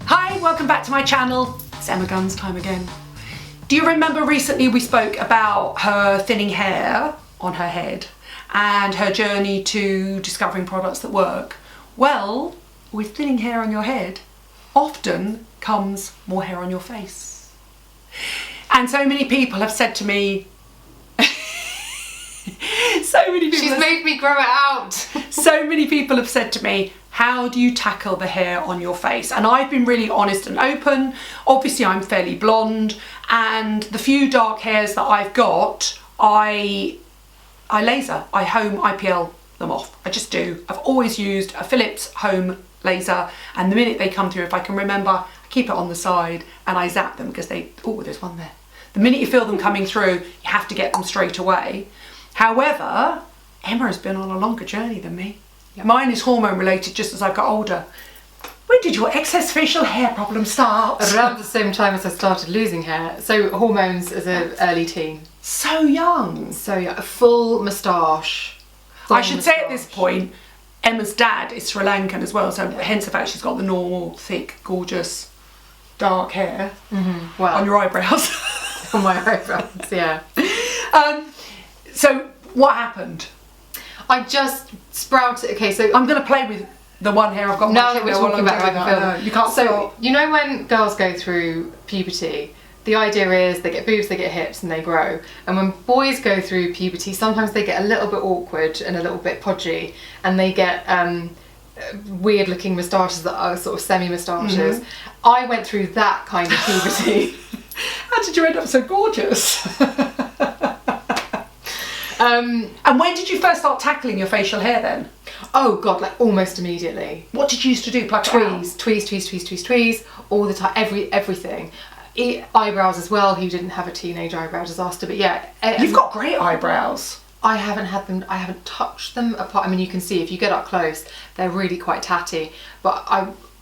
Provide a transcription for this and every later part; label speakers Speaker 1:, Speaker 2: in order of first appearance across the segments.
Speaker 1: Hi, welcome back to my channel. It's Emma Gunn's time again. Do you remember recently we spoke about her thinning hair on her head and her journey to discovering products that work? Well, with thinning hair on your head, often comes more hair on your face. And so many people have said to me,
Speaker 2: She's made me grow it out.
Speaker 1: So many people have said to me, how do you tackle the hair on your face? And I've been really honest and open. Obviously I'm fairly blonde, and the few dark hairs that I've got, I laser, I home IPL them off. I just do. I've always used a Philips home laser, and the minute they come through, if I can remember, I keep it on the side and I zap them because oh, there's one there. The minute you feel them coming through, you have to get them straight away. However, Emma has been on a longer journey than me. Yep. Mine is hormone related just as I got older. When did your excess facial hair problem start?
Speaker 2: Around the same time as I started losing hair. So hormones as an early teen.
Speaker 1: So young.
Speaker 2: So young. A full moustache.
Speaker 1: I should say at this point, Emma's dad is Sri Lankan as well, so hence the fact she's got the normal, thick, gorgeous, dark hair
Speaker 2: well,
Speaker 1: on your eyebrows.
Speaker 2: On my eyebrows, yeah.
Speaker 1: So what happened?
Speaker 2: I just sprouted. Okay, so
Speaker 1: I'm going to play with the one hair I've got.
Speaker 2: Now that we're talking about it,
Speaker 1: you can't stop.
Speaker 2: You know when girls go through puberty, the idea is they get boobs, they get hips, and they grow. And when boys go through puberty, sometimes they get a little bit awkward and a little bit podgy, and they get weird looking moustaches that are sort of semi-moustaches. I went through that kind of puberty.
Speaker 1: How did you end up so gorgeous? And when did you first start tackling your facial hair then?
Speaker 2: Oh God, like almost immediately.
Speaker 1: What did you used to do? Pluck
Speaker 2: Tweeze, all the time, everything. Eyebrows as well. Who didn't have a teenage eyebrow disaster? But yeah,
Speaker 1: you've got great eyebrows.
Speaker 2: I haven't had them. I haven't touched them apart. I mean, you can see if you get up close, they're really quite tatty. But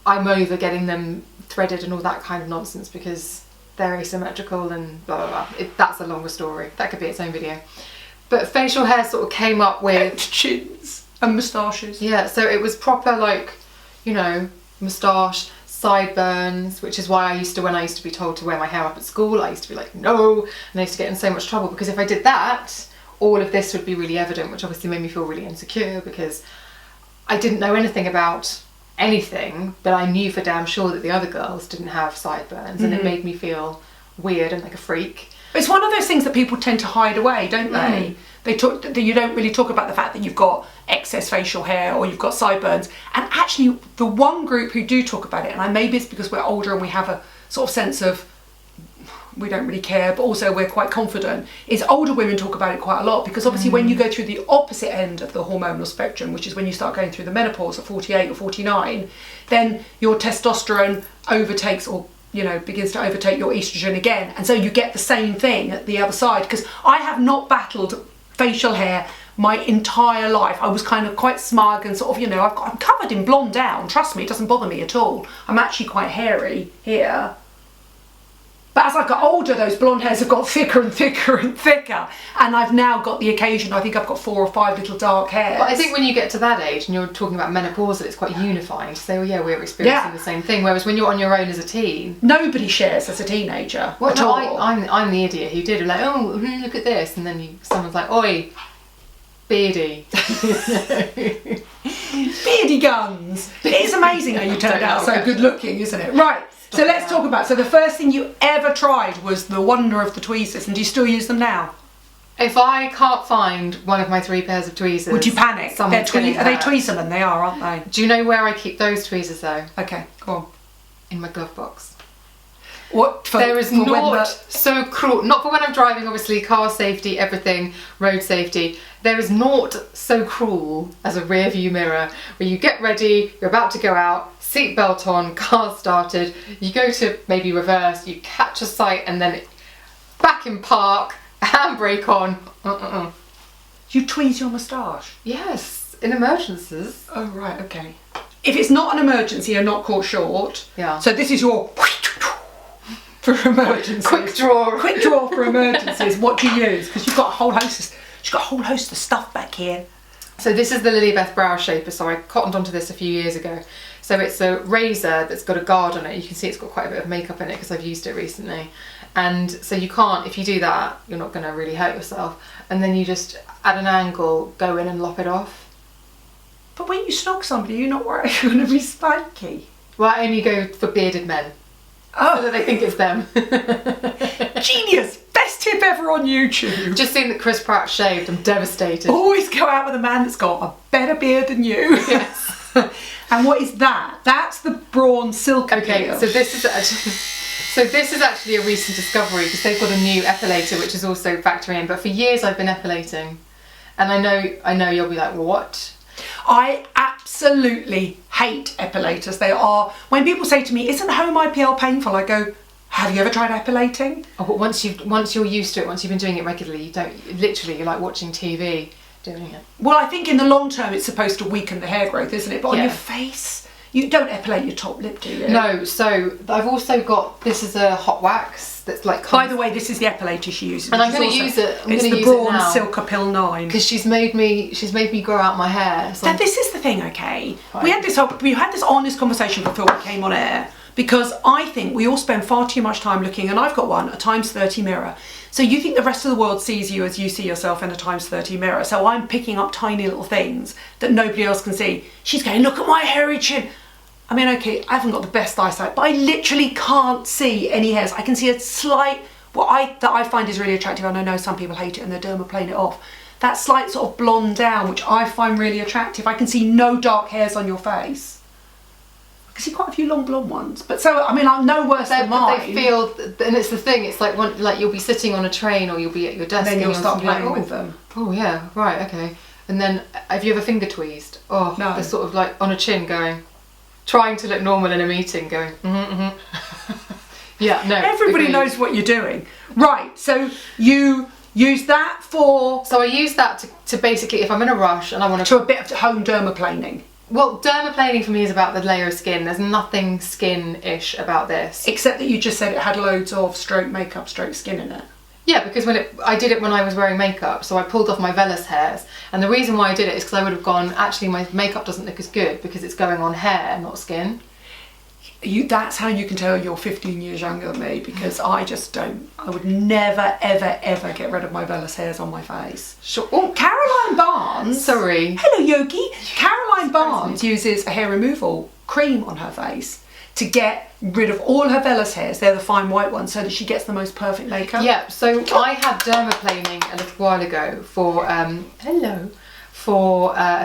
Speaker 2: I'm over getting them threaded and all that kind of nonsense because they're asymmetrical and blah blah blah. That's a longer story. That could be its own video. But facial hair sort of came up with
Speaker 1: chins and moustaches.
Speaker 2: Yeah, so it was proper, like, you know, moustache, sideburns, which is why when I used to be told to wear my hair up at school, I used to be like, no, and I used to get in so much trouble because if I did that, all of this would be really evident, which obviously made me feel really insecure because I didn't know anything about anything, but I knew for damn sure that the other girls didn't have sideburns, and it made me feel weird and like a freak.
Speaker 1: It's one of those things that people tend to hide away, don't they? You don't really talk about the fact that you've got excess facial hair or you've got sideburns. And actually, the one group who do talk about it, and maybe it's because we're older and we have a sort of sense of we don't really care, but also we're quite confident, is older women talk about it quite a lot because obviously when you go through the opposite end of the hormonal spectrum, which is when you start going through the menopause at 48 or 49, then your testosterone overtakes or begins to overtake your estrogen again, and so you get the same thing at the other side. Because I have not battled facial hair my entire life. I was kind of quite smug and sort of, I'm covered in blonde down. Trust me, it doesn't bother me at all. I'm actually quite hairy here. But as I got older, those blonde hairs have got thicker and thicker and thicker. And I've now got the occasion, I think I've got 4 or 5 little dark hairs.
Speaker 2: But I think when you get to that age and you're talking about menopause, it's quite unifying to say, well, yeah, we're experiencing the same thing. Whereas when you're on your own as a teen...
Speaker 1: Nobody shares as a teenager
Speaker 2: well,
Speaker 1: at
Speaker 2: no,
Speaker 1: all.
Speaker 2: I'm the idiot who did it. Like, oh, look at this. And then someone's like, oi, beardy.
Speaker 1: Beardy guns. It is amazing how you turned out so good looking, isn't it? Right. So let's talk about, so the first thing you ever tried was the wonder of the tweezers, and do you still use them now?
Speaker 2: If I can't find one of my 3 pairs of tweezers... Would
Speaker 1: you panic? Are they Tweezerman? They are, aren't they?
Speaker 2: Do you know where I keep those tweezers though?
Speaker 1: Okay, go on.
Speaker 2: In my glove box.
Speaker 1: What?
Speaker 2: There is not so cruel, not for when I'm driving, obviously, car safety, everything, road safety. There is naught so cruel as a rear view mirror where you get ready, you're about to go out, seatbelt on, car started, you go to maybe reverse, you catch a sight and then back in park, handbrake on.
Speaker 1: You tweeze your moustache?
Speaker 2: Yes, in emergencies.
Speaker 1: Oh right, okay. If it's not an emergency, you're not caught short.
Speaker 2: Yeah.
Speaker 1: So this is your for emergencies.
Speaker 2: Quick draw.
Speaker 1: Quick draw for emergencies. What do you use? Because you've got a whole host of stuff back here.
Speaker 2: So this is the Lilybeth Brow Shaper. So I cottoned onto this a few years ago. So it's a razor that's got a guard on it. You can see it's got quite a bit of makeup in it because I've used it recently. And so you can't, if you do that, you're not going to really hurt yourself. And then you just, at an angle, go in and lop it off.
Speaker 1: But when you snog somebody, you're not worried you're going to be spiky.
Speaker 2: Well, I only go for bearded men.
Speaker 1: Oh.
Speaker 2: So that they think it's them.
Speaker 1: Genius! Best tip ever on YouTube.
Speaker 2: Just seen that Chris Pratt shaved. I'm devastated.
Speaker 1: Always go out with a man that's got a better beard than you.
Speaker 2: Yes.
Speaker 1: And what is that? That's the Braun Silk
Speaker 2: Okay,
Speaker 1: Appeal.
Speaker 2: so this is actually a recent discovery because they've got a new epilator which is also factoring in. But for years I've been epilating, and I know you'll be like, what?
Speaker 1: I absolutely hate epilators. They are, when people say to me, isn't home IPL painful? I go, have you ever tried epilating?
Speaker 2: Oh, but once you're used to it, once you've been doing it regularly, you're like watching TV doing it.
Speaker 1: Well, I think in the long term it's supposed to weaken the hair growth, isn't it? But on your face, you don't epilate your top lip, do you?
Speaker 2: No, so I've also got, this is a hot wax that's like...
Speaker 1: By the way, this is the epilator she uses.
Speaker 2: And I'm going to use it.
Speaker 1: It's the Braun Silk Appeal 9.
Speaker 2: Because she's made me grow out my hair. So
Speaker 1: now, this is the thing, okay? We had this honest conversation before we came on air, because I think we all spend far too much time looking, and I've got one, a times 30 mirror. So you think the rest of the world sees you as you see yourself in a times 30 mirror. So I'm picking up tiny little things that nobody else can see. She's going, look at my hairy chin. I mean, okay, I haven't got the best eyesight, but I literally can't see any hairs. I can see a slight, that I find is really attractive, and I know some people hate it and they're dermaplaying it off. That slight sort of blonde down, which I find really attractive. I can see no dark hairs on your face. I can see quite a few long blonde ones, but so, I mean, I'm no worse than mine.
Speaker 2: But they feel, and it's the thing, it's like you'll be sitting on a train or you'll be at your desk
Speaker 1: and then you'll start playing
Speaker 2: like,
Speaker 1: with them.
Speaker 2: Oh yeah, right, okay. And then, have you ever finger tweezed? Oh,
Speaker 1: no.
Speaker 2: They're sort of like on a chin going, trying to look normal in a meeting, going, yeah, no.
Speaker 1: Everybody knows what you're doing. Right, so you use that for...
Speaker 2: So I use that to basically, if I'm in a rush and I want
Speaker 1: to a bit of home dermaplaning.
Speaker 2: Well, dermaplaning for me is about the layer of skin. There's nothing skin-ish about this.
Speaker 1: Except that you just said it had loads of stroke makeup, stroke skin in it.
Speaker 2: Yeah, because I did it when I was wearing makeup, so I pulled off my vellus hairs. And the reason why I did it is because I would have gone, actually my makeup doesn't look as good because it's going on hair, not skin.
Speaker 1: That's how you can tell you're 15 years younger than me, because I just don't. I would never, ever, ever get rid of my vellus hairs on my face.
Speaker 2: Sure.
Speaker 1: Oh, Caroline Barnes.
Speaker 2: Sorry.
Speaker 1: Hello, Yogi. Caroline Barnes uses a hair removal cream on her face to get rid of all her vellus hairs. They're the fine white ones, so that she gets the most perfect makeup.
Speaker 2: Yeah, so I had dermaplaning a little while ago for a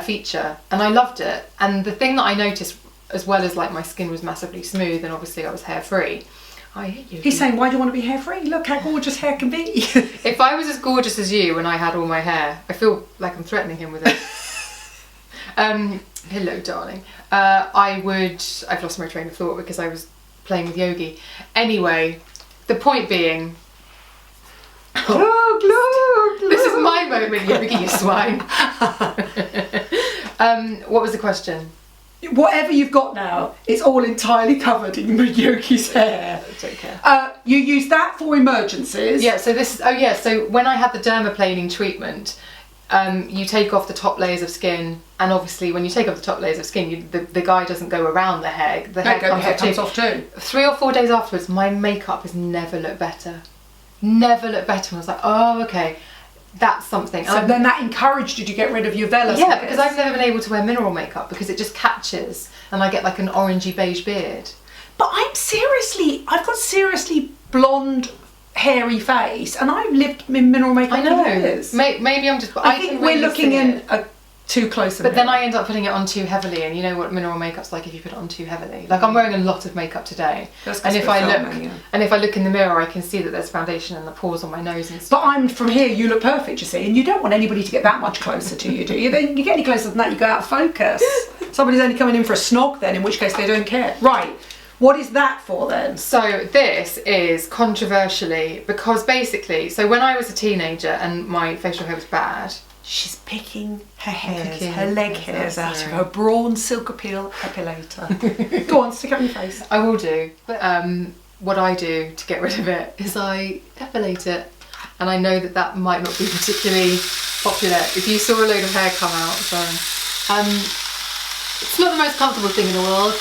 Speaker 2: feature, and I loved it. And the thing that I noticed, as well as like my skin was massively smooth and obviously I was hair free. I hate you.
Speaker 1: He's saying, why do you want to be hair free? Look how gorgeous hair can be.
Speaker 2: If I was as gorgeous as you when I had all my hair, I feel like I'm threatening him with it. Hello, darling. I've lost my train of thought because I was playing with Yogi. Anyway, the point being... This is my moment, Yogi, you swine. What was the question?
Speaker 1: Whatever you've got now, it's all entirely covered in Yogi's hair.
Speaker 2: It's okay.
Speaker 1: You use that for emergencies.
Speaker 2: Yeah, so so when I had the dermaplaning treatment, you take off the top layers of skin, and obviously when you take off the top layers of skin, the guy doesn't go around the hair. The hair comes
Speaker 1: off too.
Speaker 2: 3 or 4 days afterwards, my makeup has never looked better. Never looked better. And I was like, oh, okay. That's something.
Speaker 1: So then that encouraged you to get rid of your vellus hairs.
Speaker 2: Yeah, because I've never been able to wear mineral makeup because it just catches and I get like an orangey beige beard.
Speaker 1: But I've got seriously blonde, hairy face, and I've lived in mineral makeup
Speaker 2: I know.
Speaker 1: for years.
Speaker 2: Maybe I'm just...
Speaker 1: I think we're looking in too close.
Speaker 2: But then I end up putting it on too heavily, and you know what mineral makeup's like if you put it on too heavily. Like I'm wearing a lot of makeup today, and if I look in the mirror, I can see that there's foundation and the pores on my nose and stuff.
Speaker 1: But I'm from here. You look perfect, you see, and you don't want anybody to get that much closer to you, do you? Then you get any closer than that, you go out of focus. Somebody's only coming in for a snog, then, in which case they don't care. Right. What is that for then?
Speaker 2: So this is controversially because basically, so when I was a teenager and my facial hair was bad.
Speaker 1: She's picking her hairs, her leg hairs out of her Braun Silk Appeal epilator. Go on, stick it on your face.
Speaker 2: I will do. But what I do to get rid of it is I epilate it. And I know that might not be particularly popular. If you saw a load of hair come out, sorry. It's not the most comfortable thing in the world.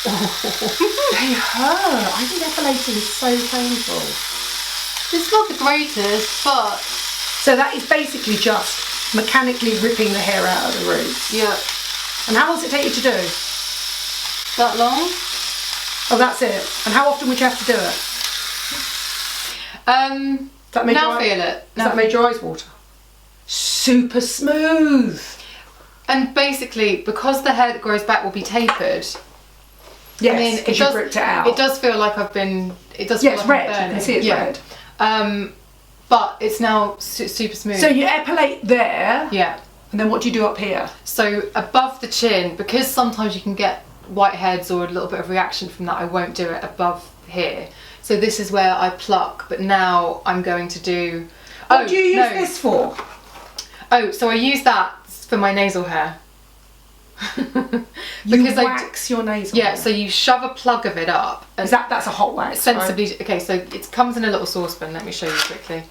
Speaker 1: They hurt. I think epilating is so painful.
Speaker 2: It's not the greatest, but...
Speaker 1: So that is basically just mechanically ripping the hair out of the roots.
Speaker 2: Yeah.
Speaker 1: And how long does it take you to do?
Speaker 2: That long?
Speaker 1: Oh, that's it. And how often would you have to do it? That made
Speaker 2: now
Speaker 1: your
Speaker 2: feel it.
Speaker 1: Has that made your eyes water? Super smooth.
Speaker 2: And basically, because the hair that grows back will be tapered.
Speaker 1: Yes,
Speaker 2: I mean,
Speaker 1: because you've ripped it out.
Speaker 2: It does feel like I've been. It does.
Speaker 1: Yeah,
Speaker 2: feel
Speaker 1: it's
Speaker 2: like
Speaker 1: red.
Speaker 2: I'm
Speaker 1: You can see it's red.
Speaker 2: But it's now super smooth.
Speaker 1: So you epilate there.
Speaker 2: Yeah.
Speaker 1: And then what do you do up here?
Speaker 2: So above the chin, because sometimes you can get whiteheads or a little bit of reaction from that, I won't do it above here. So this is where I pluck, but now I'm going to do...
Speaker 1: What do you use this for?
Speaker 2: Oh, so I use that for my nasal hair.
Speaker 1: You wax your nasal hair?
Speaker 2: Yeah, so you shove a plug of it up. And
Speaker 1: that's a hot wax,
Speaker 2: sensibly,
Speaker 1: right?
Speaker 2: Okay, so it comes in a little saucepan. Let me show you quickly.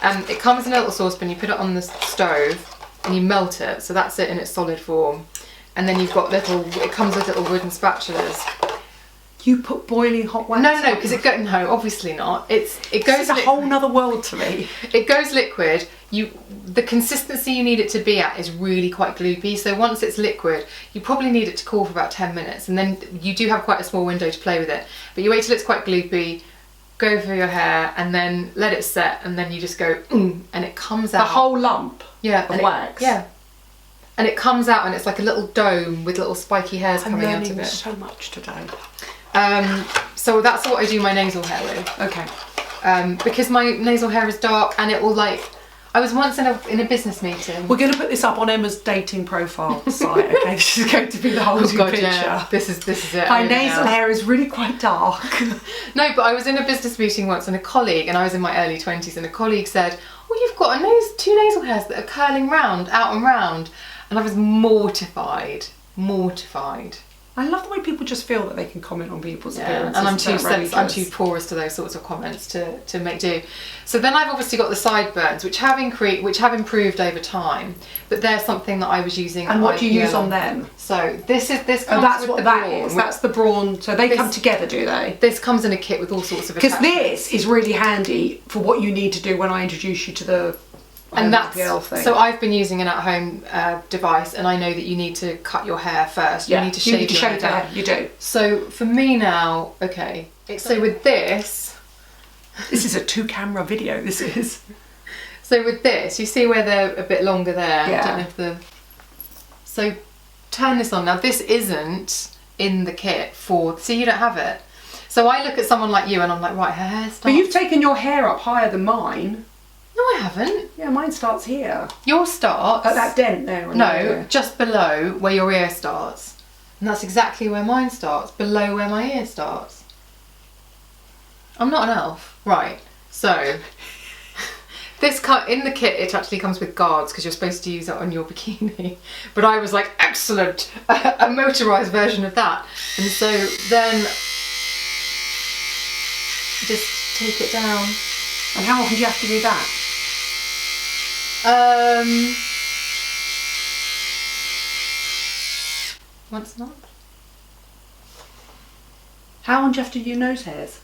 Speaker 2: It comes in a little saucepan, you put it on the stove and you melt it. So that's it in its solid form. And then you've got it comes with little wooden spatulas.
Speaker 1: You put boiling hot wax?
Speaker 2: No, because no, obviously not. It goes.
Speaker 1: It's a whole nother world to me.
Speaker 2: It goes liquid. The consistency you need it to be at is really quite gloopy. So once it's liquid, you probably need it to cool for about 10 minutes, and then you do have quite a small window to play with it. But you wait till it's quite gloopy, go through your hair, and then let it set, and then you just go, and it comes out.
Speaker 1: The whole lump. Of wax.
Speaker 2: Yeah. And it comes out, and it's like a little dome with little spiky hairs coming out of it.
Speaker 1: I'm learning so much today.
Speaker 2: So that's what I do my nasal hair with.
Speaker 1: Okay.
Speaker 2: Because my nasal hair is dark, and it will like. I was once in a business meeting.
Speaker 1: We're going to put this up on Emma's dating profile site. Okay, this is going to be the whole picture.
Speaker 2: Yeah. This is it.
Speaker 1: My nasal hair is really quite dark.
Speaker 2: No, but I was in a business meeting once, and a colleague, and I was in my early 20s, and a colleague said, "Oh, you've got two nasal hairs that are curling round, out and round," and I was mortified.
Speaker 1: I love the way people just feel that they can comment on people's appearances.
Speaker 2: And I'm too porous to those sorts of comments to make do. So then I've obviously got the sideburns, which have improved over time, but they're something that I was using.
Speaker 1: And what do you use on them?
Speaker 2: So this comes
Speaker 1: that's
Speaker 2: with
Speaker 1: what
Speaker 2: the
Speaker 1: that
Speaker 2: brawn.
Speaker 1: is. That's the brawn. So they come together, do they?
Speaker 2: This comes in a kit with all sorts of
Speaker 1: because
Speaker 2: attachments.
Speaker 1: this is really handy for what you need to do when I introduce you to the.
Speaker 2: And that's
Speaker 1: thing.
Speaker 2: So I've been using an at-home device, and I know that you need to cut your hair first.
Speaker 1: Yeah,
Speaker 2: you need to shave your hair down.
Speaker 1: You do.
Speaker 2: So for me now, okay. So with this
Speaker 1: is a 2-camera video. This is.
Speaker 2: So with this, you see where they're a bit longer there.
Speaker 1: Yeah.
Speaker 2: I don't know if so turn this on now. This isn't in the kit for. See, you don't have it. So I look at someone like you, and I'm like, right, her hair starts.
Speaker 1: But you've taken your hair up higher than mine.
Speaker 2: No, I haven't.
Speaker 1: Yeah, mine starts here.
Speaker 2: Yours starts
Speaker 1: at that dent there.
Speaker 2: No, just below where your ear starts, and that's exactly where mine starts. Below where my ear starts. I'm not an elf, right? So in the kit, it actually comes with guards because you're supposed to use it on your bikini. But I was like, excellent, a motorised version of that. And so then just take it down.
Speaker 1: And how often do you have to do that?
Speaker 2: Once a month.
Speaker 1: How long do you have to do your nose hairs?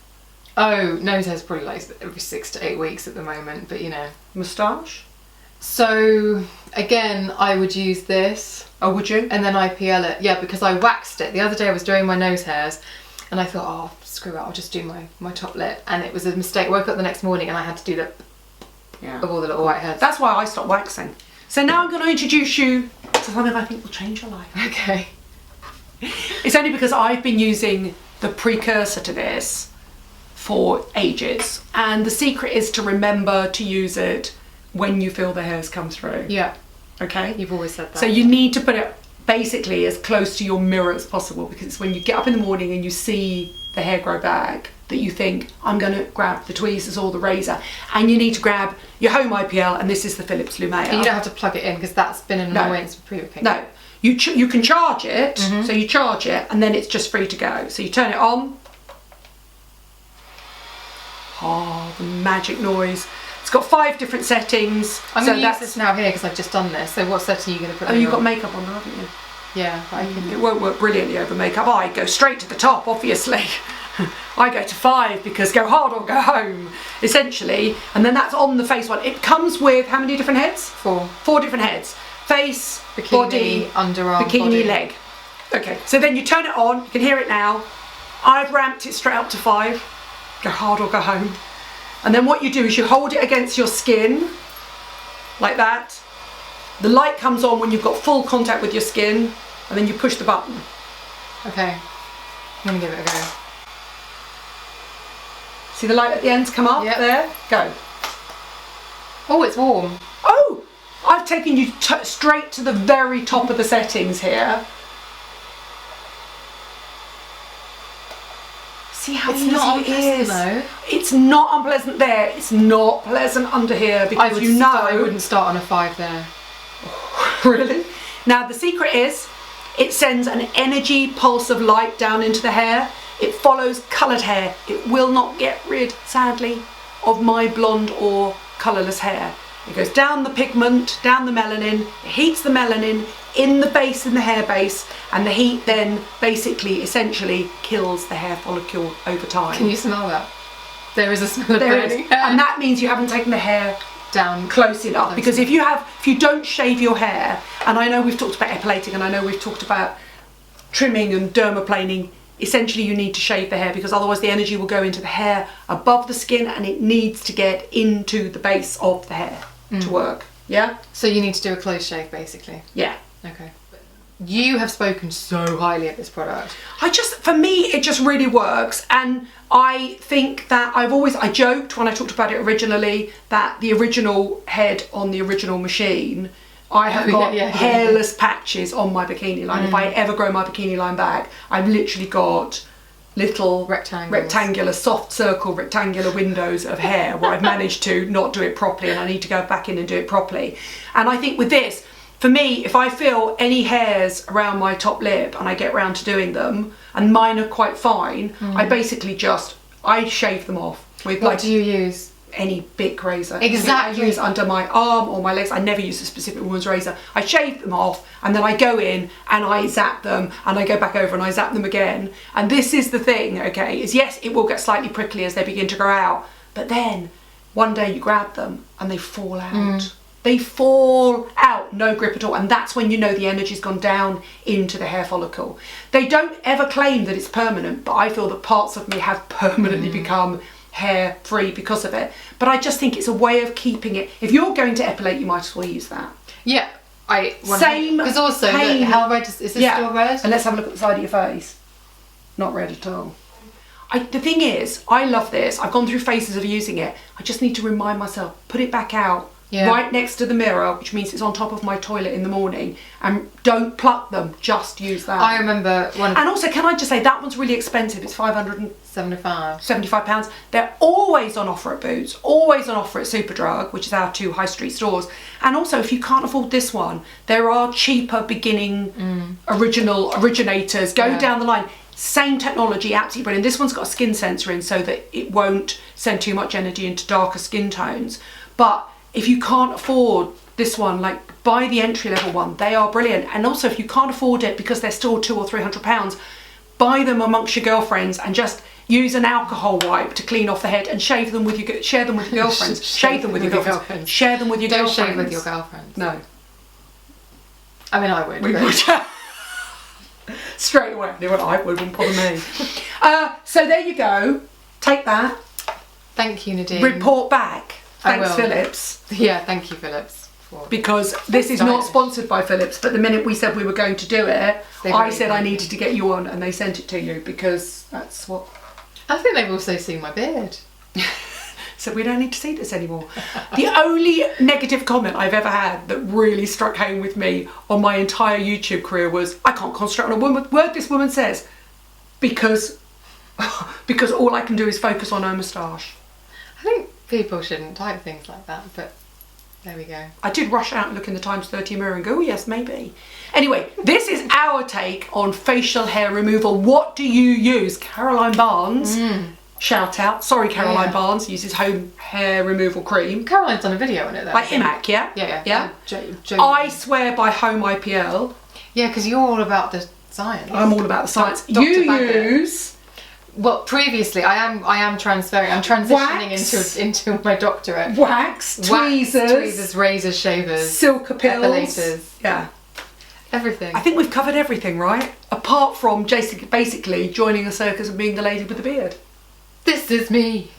Speaker 2: Oh, nose hairs probably like every 6 to 8 weeks at the moment, but you know.
Speaker 1: Moustache?
Speaker 2: So again, I would use this.
Speaker 1: Oh, would you?
Speaker 2: And then IPL it. Yeah, because I waxed it. The other day I was doing my nose hairs, and I thought, oh, screw it, I'll just do my top lip. And it was a mistake. I woke up the next morning and I had to do that of all the little white hairs.
Speaker 1: That's why I stopped waxing. So now I'm going to introduce you to something I think will change your life.
Speaker 2: Okay.
Speaker 1: It's only because I've been using the precursor to this for ages. And the secret is to remember to use it when you feel the hairs come through.
Speaker 2: Yeah.
Speaker 1: Okay?
Speaker 2: You've always said that.
Speaker 1: So you need to put it basically as close to your mirror as possible, because it's when you get up in the morning and you see the hair grow back that you think, I'm going to grab the tweezers or the razor, and you need to grab your home IPL, and this is the Philips Lumea.
Speaker 2: And you don't have to plug it in because that's been an annoyance for pre-picking.
Speaker 1: No, you can charge it, so you charge it and then it's just free to go. So you turn it on. Oh, the magic noise. It's got 5 different settings.
Speaker 2: I'm going to use this now here because I've just done this. So what setting are you going to put on?
Speaker 1: Oh, you've got makeup on, haven't you?
Speaker 2: Yeah, but I can.
Speaker 1: It won't work brilliantly over makeup. I go straight to the top, obviously. I go to 5 because go hard or go home, essentially. And then that's on the face one. It comes with how many different heads?
Speaker 2: 4.
Speaker 1: 4 different heads. Face,
Speaker 2: Bikini,
Speaker 1: body,
Speaker 2: underarm,
Speaker 1: bikini,
Speaker 2: body.
Speaker 1: leg. Okay, so then you turn it on. You can hear it now. I've ramped it straight up to 5. Go hard or go home. And then what you do is you hold it against your skin, like that. The light comes on when you've got full contact with your skin, and then you push the button.
Speaker 2: Okay, I'm gonna give it a go.
Speaker 1: See the light at the ends come up?
Speaker 2: Yep.
Speaker 1: There? Go.
Speaker 2: Oh, it's warm.
Speaker 1: Oh! I've taken you straight to the very top of the settings here. See how
Speaker 2: It's
Speaker 1: easy
Speaker 2: not
Speaker 1: it
Speaker 2: unpleasant
Speaker 1: is?
Speaker 2: though.
Speaker 1: It's not unpleasant there. It's not pleasant under here because
Speaker 2: I wouldn't start on a 5 there.
Speaker 1: Really? Now the secret is it sends an energy pulse of light down into the hair. It follows coloured hair. It will not get rid, sadly, of my blonde or colourless hair. It goes down the pigment, down the melanin, it heats the melanin in the base, in the hair base, and the heat then basically, essentially, kills the hair follicle over time.
Speaker 2: Can you smell that? There is a smell of
Speaker 1: There is,
Speaker 2: burning hair.
Speaker 1: and that means you haven't taken the hair
Speaker 2: Down
Speaker 1: close enough, because if you don't shave your hair, and I know we've talked about epilating and I know we've talked about trimming and dermaplaning, essentially you need to shave the hair because otherwise the energy will go into the hair above the skin and it needs to get into the base of the hair to work. Yeah?
Speaker 2: So you need to do a close shave basically.
Speaker 1: Yeah.
Speaker 2: Okay. You have spoken so highly of this product.
Speaker 1: For me, it just really works. And I think that I joked when I talked about it originally that the original head on the original machine, I have got hairless patches on my bikini line. If I ever grow my bikini line back, I've literally got little rectangular, soft circle, rectangular windows of hair where I've managed to not do it properly and I need to go back in and do it properly. And I think with this, for me, if I feel any hairs around my top lip and I get round to doing them, and mine are quite fine, I basically I shave them off with
Speaker 2: What do you use?
Speaker 1: Any big razor.
Speaker 2: Exactly.
Speaker 1: I use under my arm or my legs. I never use a specific woman's razor. I shave them off and then I go in and I zap them and I go back over and I zap them again. And this is the thing, okay, is yes, it will get slightly prickly as they begin to grow out, but then one day you grab them and they fall out. They fall out, no grip at all, and that's when you know the energy's gone down into the hair follicle. They don't ever claim that it's permanent, but I feel that parts of me have permanently become hair free because of it. But I just think it's a way of keeping it. If you're going to epilate, you might as well use that.
Speaker 2: Yeah,
Speaker 1: Same
Speaker 2: because also
Speaker 1: pain.
Speaker 2: how red is this still red?
Speaker 1: And let's have a look at the side of your face. Not red at all. The thing is, I love this. I've gone through phases of using it. I just need to remind myself, put it back out. Right next to the mirror, which means it's on top of my toilet in the morning, and don't pluck them, just use that.
Speaker 2: I remember one.
Speaker 1: And also, can I just say, that one's really expensive. It's £575. They're always on offer at Boots, always on offer at Superdrug, which is our 2 high street stores. And also, if you can't afford this one, there are cheaper beginning originators. Go down the line. Same technology, absolutely brilliant. This one's got a skin sensor in so that it won't send too much energy into darker skin tones. But if you can't afford this one, like buy the entry level one. They are brilliant. And also if you can't afford it because they're still £200 or £300, buy them amongst your girlfriends and just use an alcohol wipe to clean off the head and share them with your girlfriends. Shave them with your girlfriends. Share them with your girlfriends.
Speaker 2: Don't shave with your girlfriends.
Speaker 1: No.
Speaker 2: I mean, I would.
Speaker 1: We would. Straight away. No, I wouldn't bother me. So there you go. Take that.
Speaker 2: Thank you, Nadine.
Speaker 1: Report back. Thanks, Philips.
Speaker 2: Yeah, thank you, Philips.
Speaker 1: Because this is not sponsored by Philips, but the minute we said we were going to do it, I said I needed to get you on and they sent it to you because that's what...
Speaker 2: I think they've also seen my beard.
Speaker 1: So we don't need to see this anymore. The only negative comment I've ever had that really struck home with me on my entire YouTube career was, I can't concentrate on a word this woman says because all I can do is focus on her moustache.
Speaker 2: I think people shouldn't type things like that, but there we go.
Speaker 1: I did rush out and look in the Times 30 mirror and go, oh yes, maybe. Anyway, this is our take on facial hair removal. What do you use? Caroline Barnes, shout out. Sorry, Caroline Barnes uses home hair removal cream.
Speaker 2: Caroline's done a video on it though.
Speaker 1: Like Imac, yeah?
Speaker 2: Yeah.
Speaker 1: I swear by Home IPL.
Speaker 2: Yeah, because you're all about the science.
Speaker 1: I'm all about the science.
Speaker 2: Dr.
Speaker 1: You
Speaker 2: Baggott.
Speaker 1: use...
Speaker 2: Well, previously, I am transferring. I'm transitioning into my doctorate.
Speaker 1: Wax, tweezers,
Speaker 2: razors, shavers,
Speaker 1: Silka pills.
Speaker 2: epilators.
Speaker 1: Yeah.
Speaker 2: Everything.
Speaker 1: I think we've covered everything, right? Apart from basically joining a circus and being the lady with the beard.
Speaker 2: This is me.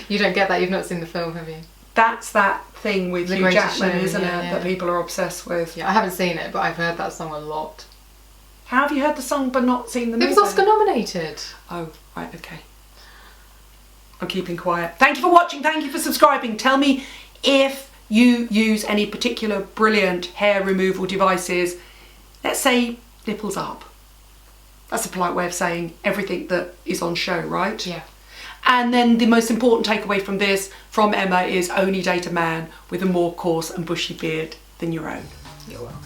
Speaker 2: You don't get that. You've not seen the film, have you?
Speaker 1: That's that thing with
Speaker 2: The
Speaker 1: Hugh
Speaker 2: Greatest
Speaker 1: Jackman,
Speaker 2: Showman,
Speaker 1: isn't
Speaker 2: yeah,
Speaker 1: it?
Speaker 2: yeah.
Speaker 1: That people are obsessed with.
Speaker 2: Yeah, I haven't seen it, but I've heard that song a lot.
Speaker 1: How have you heard the song but not seen the movie?
Speaker 2: It was Oscar nominated.
Speaker 1: Oh, right, okay. I'm keeping quiet. Thank you for watching. Thank you for subscribing. Tell me if you use any particular brilliant hair removal devices. Let's say nipples up. That's a polite way of saying everything that is on show, right?
Speaker 2: Yeah.
Speaker 1: And then the most important takeaway from this, from Emma, is only date a man with a more coarse and bushy beard than your own.
Speaker 2: You're welcome.